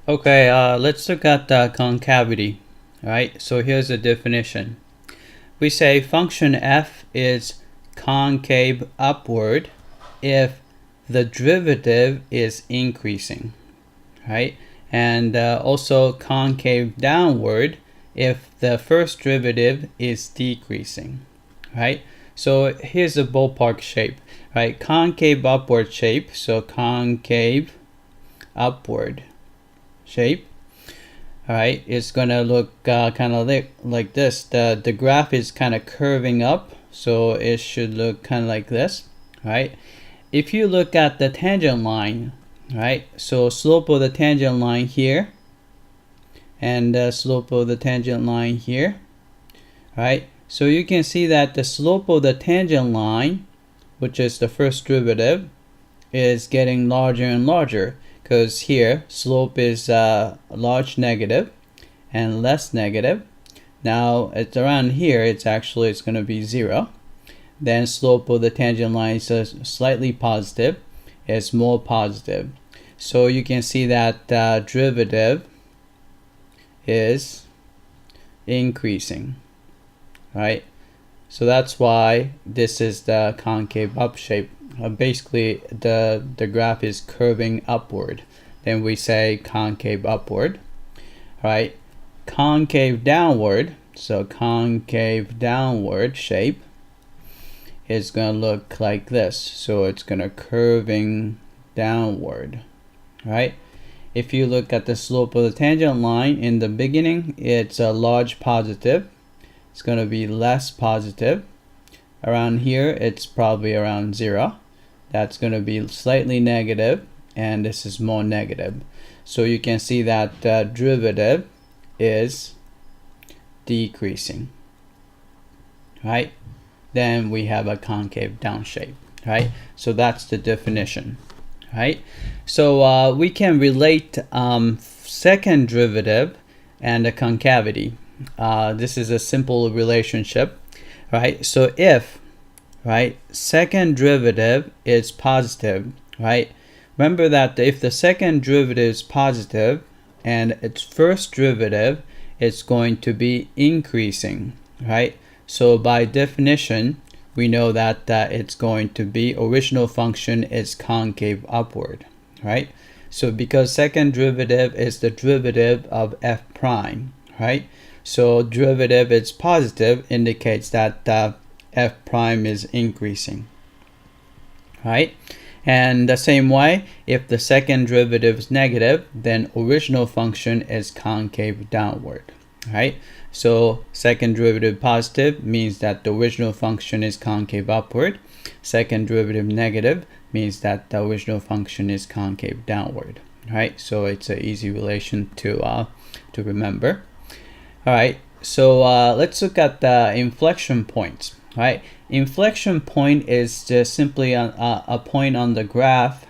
Okay, let's look at concavity. All right, so here's the definition. We say function f is concave upward if the derivative is increasing, right? And also concave downward if the first derivative is decreasing, right? So here's a ballpark shape, right? Concave upward shape, so concave upward shape. All right, it's gonna look kind of like this. The graph is kind of curving up, so it should look kind of like this, right? If you look at the tangent line, right, so slope of the tangent line here and the slope of the tangent line here, right? So you can see that the slope of the tangent line, which is the first derivative, is getting larger and larger, because here slope is large negative and less negative. Now it's around here, it's going to be 0. Then slope of the tangent line is slightly positive, it's more positive. So you can see that derivative is increasing, right? So that's why this is the concave up shape. Basically the graph is curving upward. Then we say concave upward, right? Concave downward, so concave downward shape is going to look like this. So it's going to curving downward, right? If you look at the slope of the tangent line in the beginning, it's a large positive. It's going to be less positive. Around here, it's probably around 0. That's going to be slightly negative, and this is more negative. So you can see that derivative is decreasing, right? Then we have a concave down shape, right? So that's the definition, right? So we can relate second derivative and a concavity. This is a simple relationship, right? So if, right, second derivative is positive, right? Remember that if the second derivative is positive and its first derivative is going to be increasing, right? So by definition, we know that it's going to be original function is concave upward, right? So because second derivative is the derivative of f prime, right? So derivative is positive indicates that f prime is increasing, right? And the same way, if the second derivative is negative, then original function is concave downward, right? So second derivative positive means that the original function is concave upward. Second derivative negative means that the original function is concave downward, right? So it's an easy relation to remember. All right, so let's look at the inflection points, right? Inflection point is just simply a point on the graph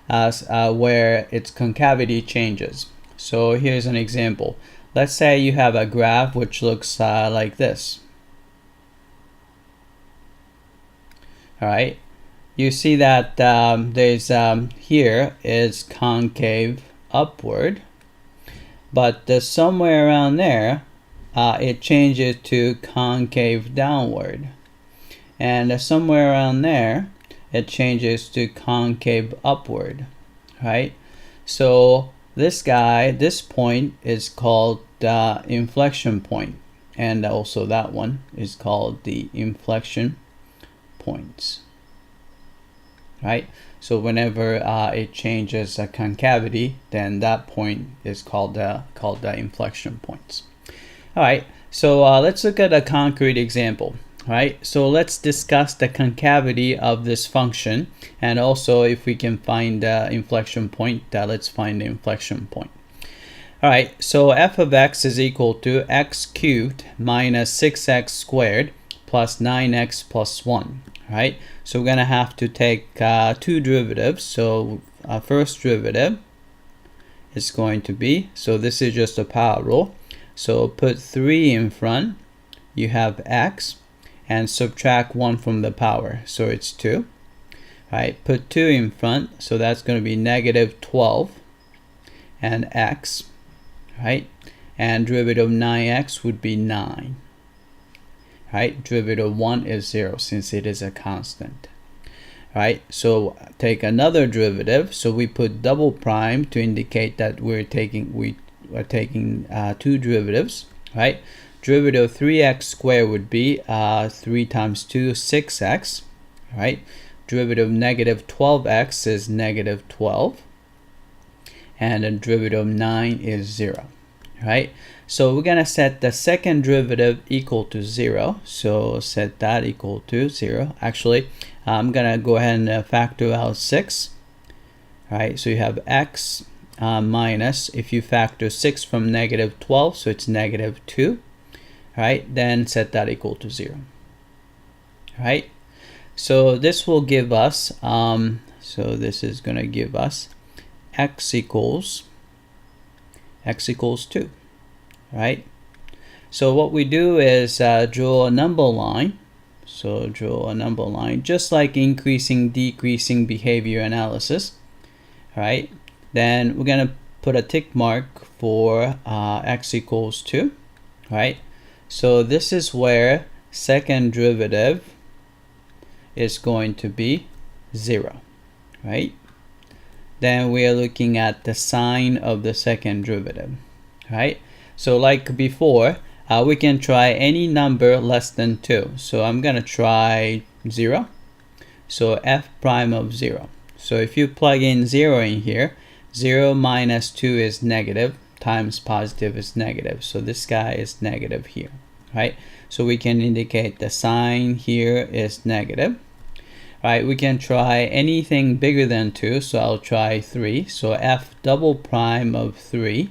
as where its concavity changes. So here's an example. Let's say you have a graph which looks like this. All right, you see that there's here is concave upward, but somewhere around there it changes to concave downward, and somewhere around there it changes to concave upward, right? So this point is called the inflection point, and also that one is called the inflection points, right? So whenever it changes a concavity, then that point is called the inflection points. All right, so let's look at a concrete example. All right, so let's discuss the concavity of this function, and also if we can find the inflection point, let's find the inflection point. All right, so f of x is equal to x cubed minus 6x squared plus 9x plus 1. All right, so we're gonna have to take two derivatives. So first derivative is going to be, so this is just a power rule. So put 3 in front, you have x, and subtract 1 from the power, so it's 2. Right, put 2 in front, so that's going to be negative 12, and x, right? And derivative of 9x would be 9, right? Derivative of 1 is 0 since it is a constant, right? So take another derivative. So we put double prime to indicate that we are taking two derivatives, right? Derivative of 3x squared would be 3 times 2, 6x, right? Derivative of negative 12x is negative 12. And the derivative of 9 is 0, right? So we're going to set the second derivative equal to 0. So set that equal to 0. Actually, I'm going to go ahead and factor out 6, right? So you have x minus, if you factor 6 from negative 12, so it's negative 2, right? Then set that equal to 0, right? So this will give us, so this is going to give us x equals 2, right? So what we do is draw a number line. So draw a number line, just like increasing, decreasing behavior analysis, right? Then we're going to put a tick mark for x equals 2, right? So this is where second derivative is going to be 0, right? Then we are looking at the sign of the second derivative, right? So like before, we can try any number less than 2. So I'm going to try 0. So f prime of 0. So if you plug in 0 in here, 0 minus 2 is negative, times positive is negative. So this guy is negative here, right? So we can indicate the sign here is negative. Right, we can try anything bigger than 2, so I'll try 3. So f double prime of 3.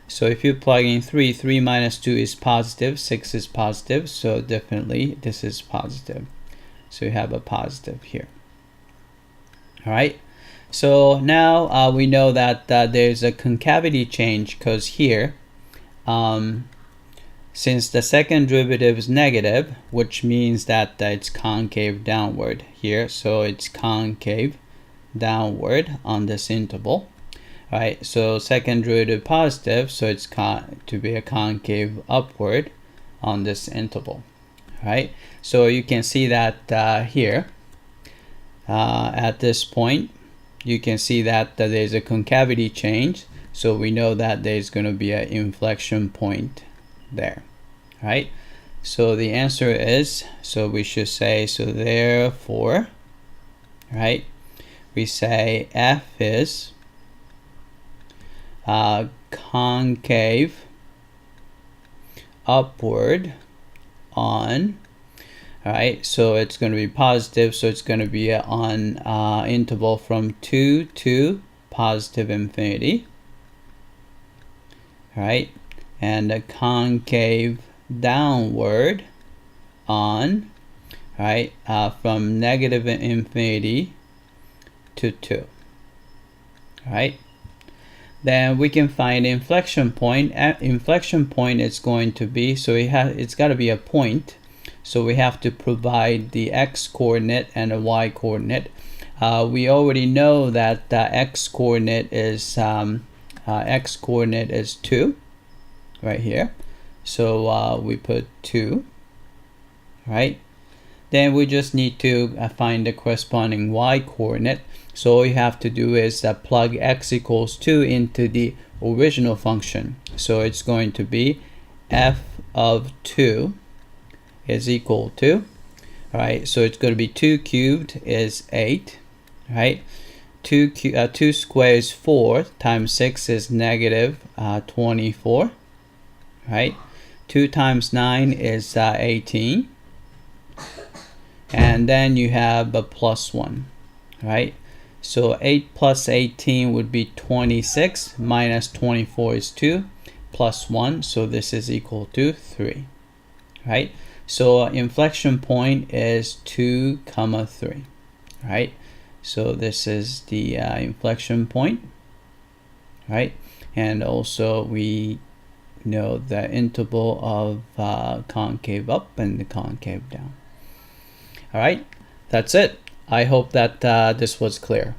So if you plug in 3, 3 minus 2 is positive, 6 is positive, so definitely this is positive. So you have a positive here. All right, so now we know that there's a concavity change, because here, since the second derivative is negative, which means that it's concave downward here, so it's concave downward on this interval, right? So second derivative positive, so it's to be a concave upward on this interval, right? So you can see that here at this point, you can see that there's a concavity change, so we know that there's going to be an inflection point there, right? So the answer is, so we should say, so therefore, right, we say f is concave upward on, right? So it's going to be positive, so it's going to be on interval from 2 to positive infinity, right? And a concave downward on, right, from negative infinity to 2, right? Then we can find inflection point. Inflection point is going to be, so it's got to be a point, so we have to provide the x coordinate and a y coordinate. We already know that the x coordinate is 2 right here, so we put 2, right? Then we just need to find the corresponding y coordinate. So all you have to do is plug x equals 2 into the original function. So it's going to be f of 2 is equal to, right? So it's going to be 2 cubed is 8, right? 2 squared is 4, times 6 is negative 24, right? 2 times 9 is 18, and then you have a plus 1, right? So 8 plus 18 would be 26, minus 24 is 2, plus 1, so this is equal to 3, right? So inflection point is 2, 3, right? So this is the inflection point, right? And also we know the interval of concave up and the concave down. All right, that's it. I hope that this was clear.